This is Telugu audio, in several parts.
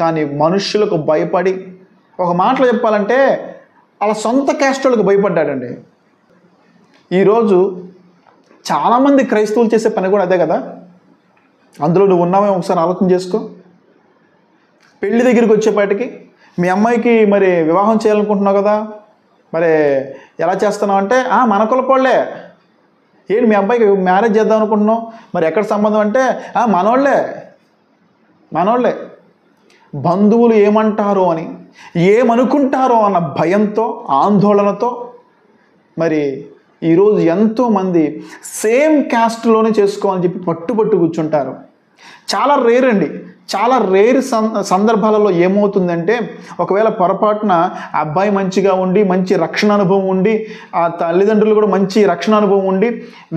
కానీ మనుష్యులకు భయపడి, ఒక మాటలో చెప్పాలంటే వాళ్ళ సొంత క్యాస్ట్ వాళ్ళకి భయపడ్డాడండి. ఈరోజు చాలామంది క్రైస్తవులు చేసే పని కూడా అదే కదా. అందులో నువ్వు ఉన్నావేమో ఒకసారి ఆలోచన చేసుకో. పెళ్లి దగ్గరికి వచ్చేపాటికి మీ అమ్మాయికి మరి వివాహం చేయాలనుకుంటున్నావు కదా, మరి ఎలా చేస్తున్నావు అంటే మన కులపోళ్లే. ఏంటి మీ అబ్బాయికి మ్యారేజ్ చేద్దాం అనుకుంటున్నావు, మరి ఎక్కడ సంబంధం అంటే మనోళ్ళే. బంధువులు ఏమంటారో అని, ఏమనుకుంటారో అన్న భయంతో, ఆందోళనతో మరి ఈరోజు ఎంతోమంది సేమ్ క్యాస్ట్లోనే చేసుకోవాలని చెప్పి పట్టుబట్టు కూర్చుంటారు. చాలా రేర్ అండి. చాలా రేర్ సందర్భాలలో ఏమవుతుందంటే, ఒకవేళ పొరపాటున అబ్బాయి మంచిగా ఉండి, మంచి రక్షణ అనుభవం ఉండి, ఆ తల్లిదండ్రులు కూడా మంచి రక్షణ అనుభవం ఉండి,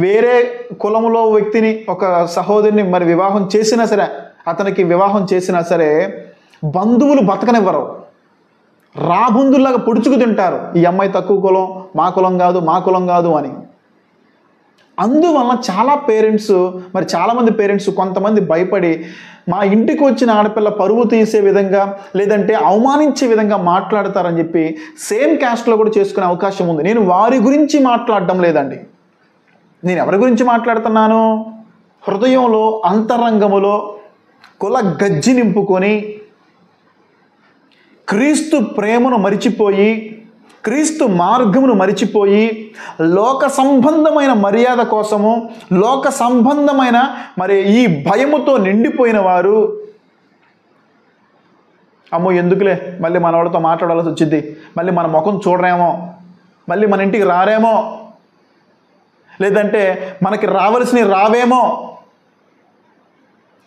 వేరే కులంలో వ్యక్తిని, ఒక సహోదరిని మరి వివాహం చేసినా సరే, అతనికి వివాహం చేసినా సరే బంధువులు బతకనివ్వరు. రాబందుల్లాగా పొడుచుకు తింటారు. ఈ అమ్మాయి తక్కువ కులం, మా కులం కాదు అని. అందువల్ల చాలామంది పేరెంట్స్ కొంతమంది భయపడి మా ఇంటికి వచ్చిన ఆడపిల్ల పరువు తీసే విధంగా, లేదంటే అవమానించే విధంగా మాట్లాడతారని చెప్పి సేమ్ క్యాస్ట్లో కూడా చేసుకునే అవకాశం ఉంది. నేను వారి గురించి మాట్లాడడం లేదండి. నేను ఎవరి గురించి మాట్లాడుతున్నాను? హృదయంలో, అంతరంగములో కుల గజ్జి నింపుకొని, క్రీస్తు ప్రేమను మరిచిపోయి, క్రీస్తు మార్గమును మరిచిపోయి, లోక సంబంధమైన మర్యాద కోసము, లోక సంబంధమైన మరి ఈ భయముతో నిండిపోయిన వారు, అమ్మో ఎందుకులే మళ్ళీ మన వాళ్ళతో మాట్లాడాల్సి వచ్చింది, మళ్ళీ మన ముఖం చూడరేమో, మళ్ళీ మన ఇంటికి రారేమో, లేదంటే మనకి రావాల్సినవి రావేమో,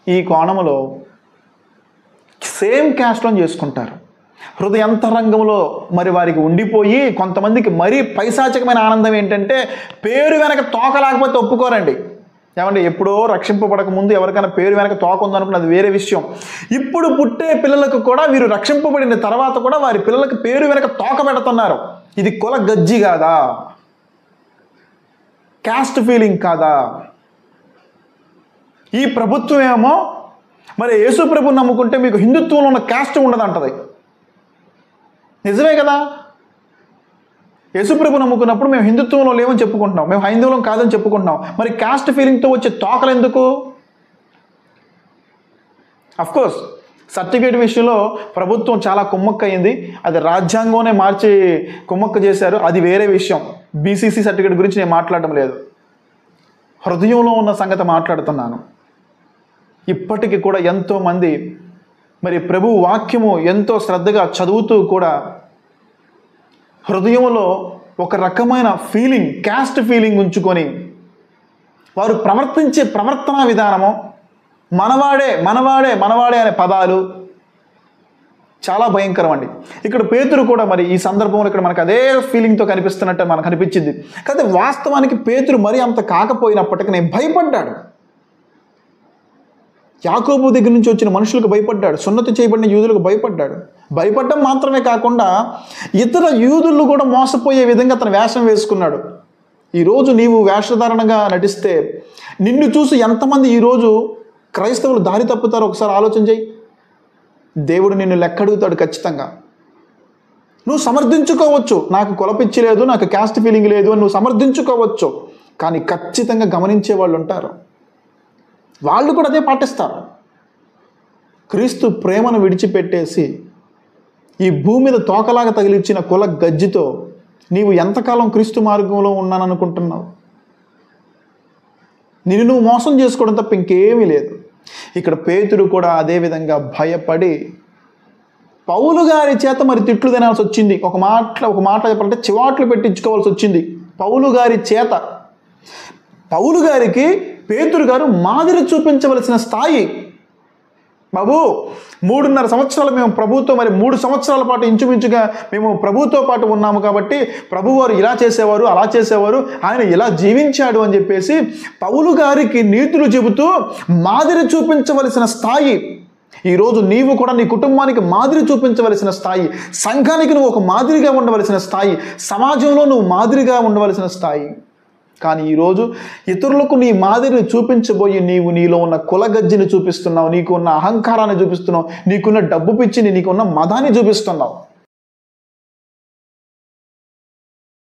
ఈ కోణములో సేమ్ క్యాస్ట్లో చేసుకుంటారు. హృదయంతరంగంలో మరి వారికి ఉండిపోయి, కొంతమందికి మరీ పైశాచికమైన ఆనందం ఏంటంటే, పేరు వెనక తోక లేకపోతే ఒప్పుకోరండి. ఏమంటే ఎప్పుడో రక్షింపబడక ముందు ఎవరికైనా పేరు వెనక తోక ఉందనుకున్నది వేరే విషయం. ఇప్పుడు పుట్టే పిల్లలకు కూడా వీరు రక్షింపబడిన తర్వాత కూడా వారి పిల్లలకు పేరు వెనక తోక పెడుతున్నారు. ఇది కుల గజ్జి కాదా? క్యాస్ట్ ఫీలింగ్ కాదా? ఈ ప్రభుత్వం ఏమో మరి యేసు ప్రభుని నమ్ముకుంటే మీకు హిందుత్వంలో ఉన్న క్యాస్ట్ ఉండదంటది. నిజమే కదా? యేసుప్రభు నమ్ముకున్నప్పుడు మేము హిందుత్వంలో లేవని చెప్పుకుంటున్నాం, మేము హైందవులం కాదని చెప్పుకుంటున్నాం. మరి క్యాస్ట్ ఫీలింగ్తో వచ్చే తోకలు ఎందుకు? అఫ్కోర్స్ సర్టిఫికేట్ విషయంలో ప్రభుత్వం చాలా కుమ్మక్క అయింది. అది రాజ్యాంగంనే మార్చి కుమ్మక్క చేశారు, అది వేరే విషయం. బీసీసీ సర్టిఫికేట్ గురించి నేను మాట్లాడడం లేదు. హృదయంలో ఉన్న సంగతి మాట్లాడుతున్నాను. ఇప్పటికీ కూడా ఎంతోమంది మరి ప్రభు వాక్యము ఎంతో శ్రద్ధగా చదువుతూ కూడా హృదయంలో ఒక రకమైన ఫీలింగ్, క్యాస్ట్ ఫీలింగ్ ఉంచుకొని వారు ప్రవర్తించే ప్రవర్తనా విధానము మనవాడే అనే పదాలు చాలా భయంకరం అండి. ఇక్కడ పేతురు కూడా మరి ఈ సందర్భంలో ఇక్కడ మనకు అదే ఫీలింగ్తో కనిపిస్తున్నట్టు మనకు అనిపించింది. కానీ వాస్తవానికి పేతురు మరి అంత కాకపోయినప్పటికీ నేను భయపడ్డాడు. యాకోబు దగ్గర నుంచి వచ్చిన మనుషులకు భయపడ్డాడు, సున్నతి చేయబడిన యూదులకు భయపడ్డాడు. భయపడడం మాత్రమే కాకుండా ఇతర యూదులు కూడా మోసపోయే విధంగా అతను వేషం వేసుకున్నాడు. ఈరోజు నీవు వేషధారణగా నటిస్తే నిన్ను చూసి ఎంతమంది ఈరోజు క్రైస్తవులు దారి తప్పుతారో ఒకసారి ఆలోచన చేయి. దేవుడు నిన్ను లెక్కడుగుతాడు ఖచ్చితంగా. నువ్వు సమర్థించుకోవచ్చు, నాకు కులపిచ్చి లేదు, నాకు క్యాస్ట్ ఫీలింగ్ లేదు అని నువ్వు సమర్థించుకోవచ్చు. కానీ ఖచ్చితంగా గమనించే వాళ్ళు ఉంటారు, వాళ్ళు కూడా అదే పాటిస్తారు. క్రీస్తు ప్రేమను విడిచిపెట్టేసి ఈ భూమి మీద తోకలాగా తగిలిచ్చిన కుల గజ్జితో నీవు ఎంతకాలం క్రీస్తు మార్గంలో ఉన్నాననుకుంటున్నావు? నిన్ను నువ్వు మోసం చేసుకోవడం తప్ప ఇంకేమీ లేదు. ఇక్కడ పేతురు కూడా అదేవిధంగా భయపడి పౌలు గారి చేత మరి తిట్లు తినాల్సి వచ్చింది. ఒక మాట చెప్పాలంటే చివాట్లు పెట్టించుకోవాల్సి వచ్చింది పౌలు గారి చేత. పౌలు గారికి పేతురు గారు మాదిరి చూపించవలసిన స్థాయి. బాబు 3.5 సంవత్సరాలు మేము ప్రభుతో, మరి 3 సంవత్సరాల పాటు ఇంచుమించుగా మేము ప్రభుతో పాటు ఉన్నాము కాబట్టి ప్రభువారు ఇలా చేసేవారు, అలా చేసేవారు, ఆయన ఇలా జీవించాడు అని చెప్పేసి పౌలు గారికి నీతులు చెబుతూ మాదిరి చూపించవలసిన స్థాయి. ఈరోజు నీవు కూడా నీ కుటుంబానికి మాదిరి చూపించవలసిన స్థాయి, సంఘానికి నువ్వు ఒక మాదిరిగా ఉండవలసిన స్థాయి, సమాజంలో నువ్వు మాదిరిగా ఉండవలసిన స్థాయి. కానీ ఈరోజు ఇతరులకు నీ మాదిరిని చూపించబోయి నీవు నీలో ఉన్న కులగజ్జిని చూపిస్తున్నావు, నీకు ఉన్న అహంకారాన్ని చూపిస్తున్నావు, నీకున్న డబ్బు పిచ్చిని, నీకున్న మదాన్ని చూపిస్తున్నావు.